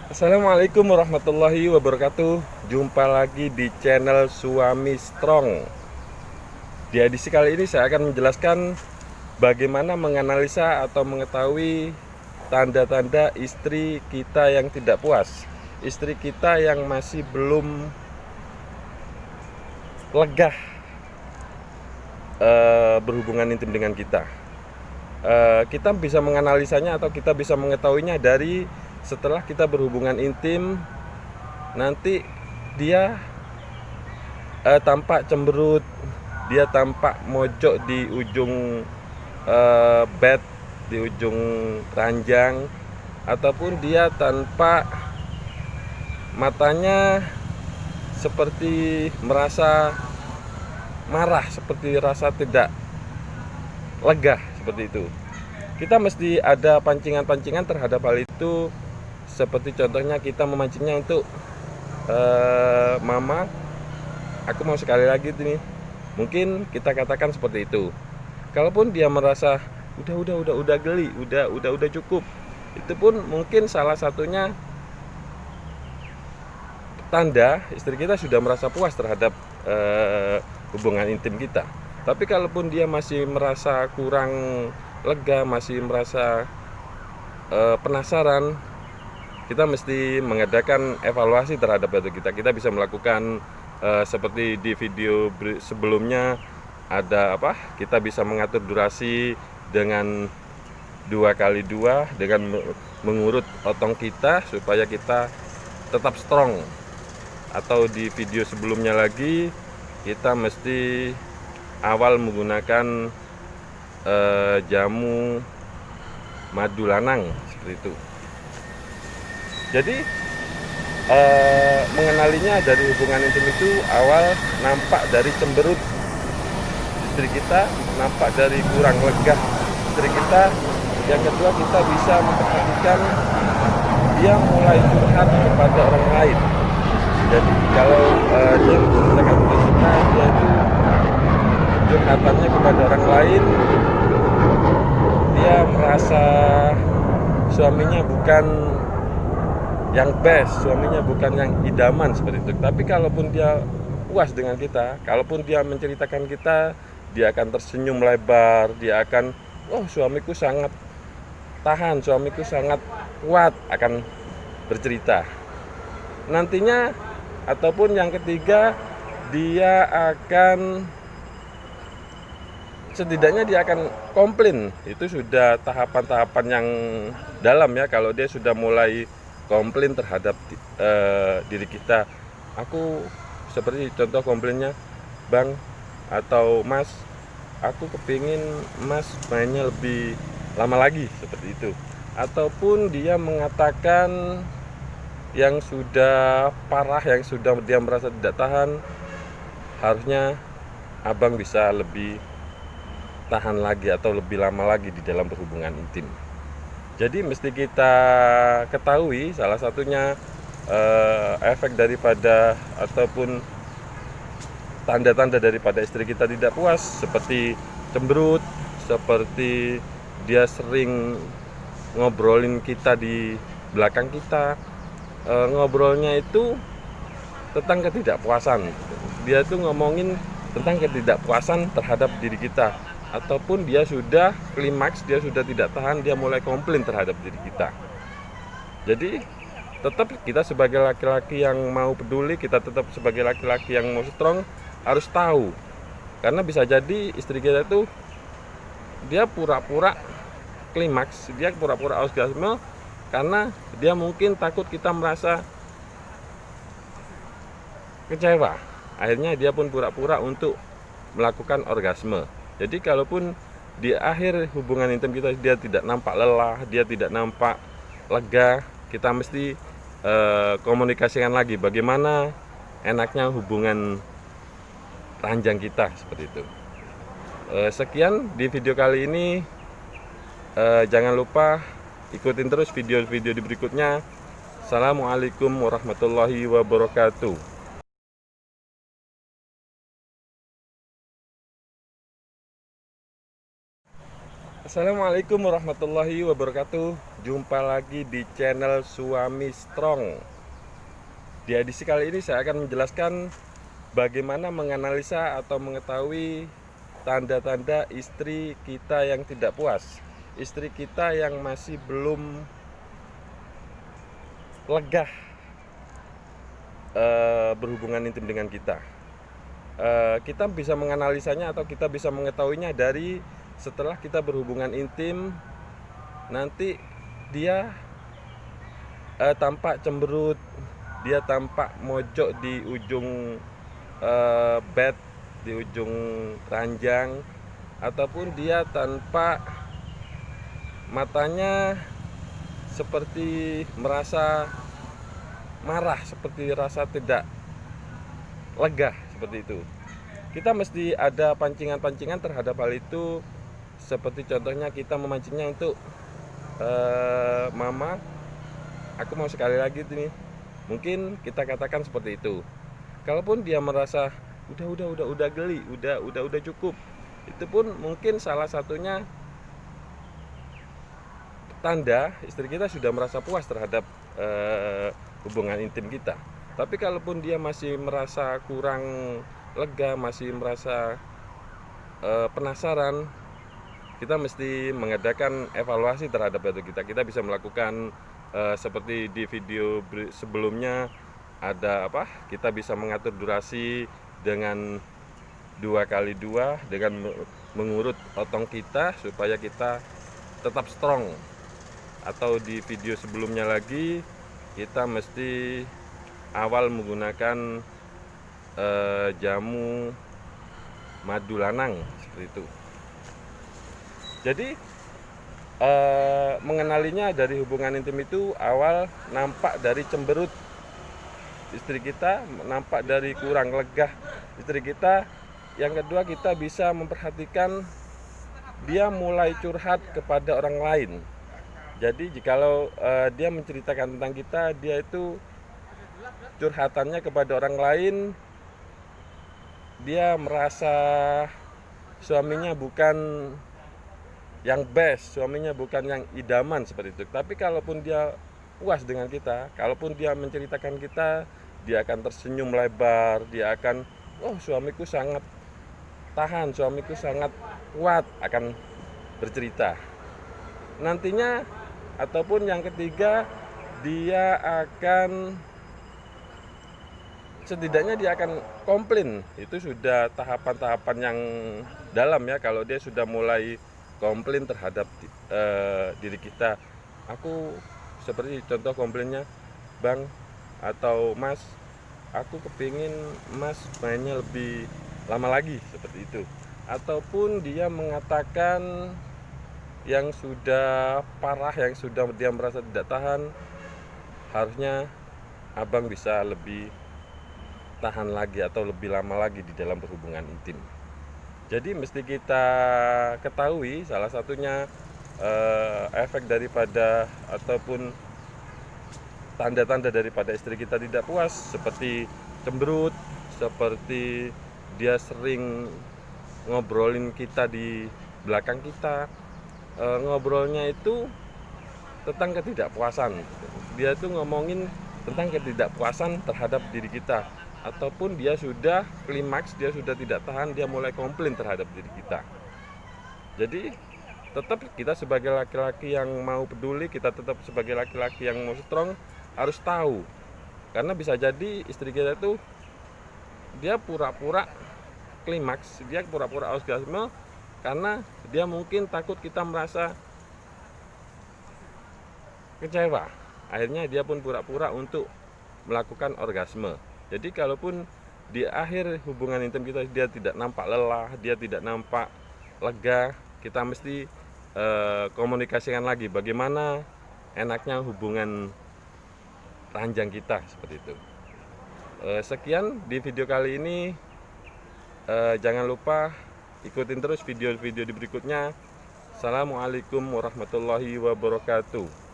Assalamualaikum warahmatullahi wabarakatuh. Jumpa lagi di channel Suami Strong. Di edisi kali ini saya akan menjelaskan bagaimana menganalisa atau mengetahui tanda-tanda istri kita yang tidak puas, istri kita yang masih belum lega berhubungan intim dengan kita. Kita bisa menganalisanya atau kita bisa mengetahuinya dari setelah kita berhubungan intim, nanti dia tampak cemberut, dia tampak mojok di ujung bed, di ujung ranjang, ataupun dia tanpa matanya seperti merasa marah, seperti rasa tidak lega, seperti itu. Kita mesti ada pancingan-pancingan terhadap hal itu. Seperti contohnya kita memancingnya untuk mama, aku mau sekali lagi nih. Mungkin kita katakan seperti itu. Kalaupun dia merasa udah geli, udah cukup. Itu pun mungkin salah satunya tanda istri kita sudah merasa puas terhadap hubungan intim kita. Tapi kalaupun dia masih merasa kurang lega, masih merasa penasaran, kita mesti mengadakan evaluasi terhadap itu kita. Kita bisa melakukan seperti di video sebelumnya, ada apa? Kita bisa mengatur durasi dengan 2x2 dengan mengurut otong kita supaya kita tetap strong. Atau di video sebelumnya lagi, kita mesti awal menggunakan jamu madu lanang seperti itu. Jadi mengenalinya dari hubungan intim itu awal nampak dari cemberut istri kita, nampak dari kurang lega istri kita. Yang kedua, kita bisa memperhatikan dia mulai curhat kepada orang lain. Jadi kalau dia menceritakan ke kita, dia itu curhatannya kepada orang lain, dia merasa suaminya bukan yang best, suaminya bukan yang idaman seperti itu. Tapi kalaupun dia puas dengan kita, kalaupun dia menceritakan kita, dia akan tersenyum lebar, dia akan, oh suamiku sangat tahan, suamiku sangat kuat, akan bercerita. Nantinya ataupun yang ketiga, dia akan setidaknya dia akan komplain. Itu sudah tahapan-tahapan yang dalam ya. Kalau dia sudah mulai komplain terhadap diri kita, aku seperti contoh komplainnya, bang atau mas, aku kepingin mas mainnya lebih lama lagi, seperti itu. Ataupun dia mengatakan yang sudah parah, yang sudah dia merasa tidak tahan, harusnya abang bisa lebih tahan lagi atau lebih lama lagi di dalam berhubungan intim. Jadi mesti kita ketahui salah satunya efek daripada ataupun tanda-tanda daripada istri kita tidak puas, seperti cemberut, seperti dia sering ngobrolin kita di belakang kita. Ngobrolnya itu tentang ketidakpuasan. Dia tuh ngomongin tentang ketidakpuasan terhadap diri kita, ataupun dia sudah klimaks, dia sudah tidak tahan, dia mulai komplain terhadap diri kita. Jadi tetap kita sebagai laki-laki yang mau peduli, kita tetap sebagai laki-laki yang mau strong harus tahu. Karena bisa jadi istri kita tuh dia pura-pura klimaks, dia pura-pura orgasme karena dia mungkin takut kita merasa kecewa. Akhirnya dia pun pura-pura untuk melakukan orgasme. Jadi kalaupun di akhir hubungan intim kita dia tidak nampak lelah, dia tidak nampak lega, kita mesti komunikasikan lagi bagaimana enaknya hubungan ranjang kita, seperti itu. Sekian di video kali ini. Jangan lupa ikutin terus video-video di berikutnya. Assalamualaikum warahmatullahi wabarakatuh. Assalamualaikum warahmatullahi wabarakatuh. jumpa lagi di channel Suami Strong. Di edisi kali ini saya akan menjelaskan bagaimana menganalisa atau mengetahui tanda-tanda istri kita yang tidak puas, istri kita yang masih belum lega berhubungan intim dengan kita. Kita bisa menganalisanya atau kita bisa mengetahuinya dari setelah kita berhubungan intim, nanti dia tampak cemberut, dia tampak mojok di ujung bed, di ujung ranjang, ataupun dia tanpa matanya seperti merasa marah, seperti rasa tidak lega, seperti itu. Kita mesti ada pancingan-pancingan terhadap hal itu. Seperti contohnya kita memancingnya untuk mama, aku mau sekali lagi nih. Mungkin kita katakan seperti itu. Kalaupun dia merasa udah geli, udah cukup, itu pun mungkin salah satunya tanda istri kita sudah merasa puas terhadap hubungan intim kita. Tapi kalaupun dia masih merasa kurang lega, masih merasa penasaran, kita mesti mengadakan evaluasi terhadap itu kita. Kita bisa melakukan seperti di video sebelumnya, ada apa? Kita bisa mengatur durasi dengan 2x2 dengan mengurut otong kita supaya kita tetap strong. Atau di video sebelumnya lagi, kita mesti awal menggunakan jamu madu lanang, seperti itu. Jadi mengenalinya dari hubungan intim itu awal nampak dari cemberut istri kita, nampak dari kurang legah istri kita. Yang kedua, kita bisa memperhatikan dia mulai curhat kepada orang lain. Jadi jikalau dia menceritakan tentang kita, dia itu curhatannya kepada orang lain, dia merasa suaminya bukan yang best, suaminya bukan yang idaman, seperti itu. Tapi kalaupun dia puas dengan kita, kalaupun dia menceritakan kita, dia akan tersenyum lebar, dia akan, oh suamiku sangat tahan, suamiku sangat kuat, akan bercerita. Nantinya ataupun yang ketiga, dia akan setidaknya dia akan komplain. Itu sudah tahapan-tahapan yang dalam ya. Kalau dia sudah mulai komplain terhadap diri kita, aku seperti contoh komplainnya, bang atau mas, aku kepingin mas mainnya lebih lama lagi, seperti itu. Ataupun dia mengatakan yang sudah parah, yang sudah dia merasa tidak tahan, harusnya abang bisa lebih tahan lagi atau lebih lama lagi di dalam berhubungan intim. Jadi mesti kita ketahui salah satunya efek daripada ataupun tanda-tanda daripada istri kita tidak puas, seperti cemberut, seperti dia sering ngobrolin kita di belakang kita. Ngobrolnya itu tentang ketidakpuasan. Dia itu ngomongin tentang ketidakpuasan terhadap diri kita, ataupun dia sudah klimaks, dia sudah tidak tahan, dia mulai komplain terhadap diri kita. Jadi tetap kita sebagai laki-laki yang mau peduli, kita tetap sebagai laki-laki yang mau strong harus tahu. Karena bisa jadi istri kita itu dia pura-pura klimaks, dia pura-pura orgasme, karena dia mungkin takut kita merasa kecewa. Akhirnya dia pun pura-pura untuk melakukan orgasme. Jadi kalaupun di akhir hubungan intim kita dia tidak nampak lelah, dia tidak nampak lega, kita mesti komunikasikan lagi bagaimana enaknya hubungan ranjang kita, seperti itu. Sekian di video kali ini. Jangan lupa ikutin terus video-video di berikutnya. Assalamualaikum warahmatullahi wabarakatuh.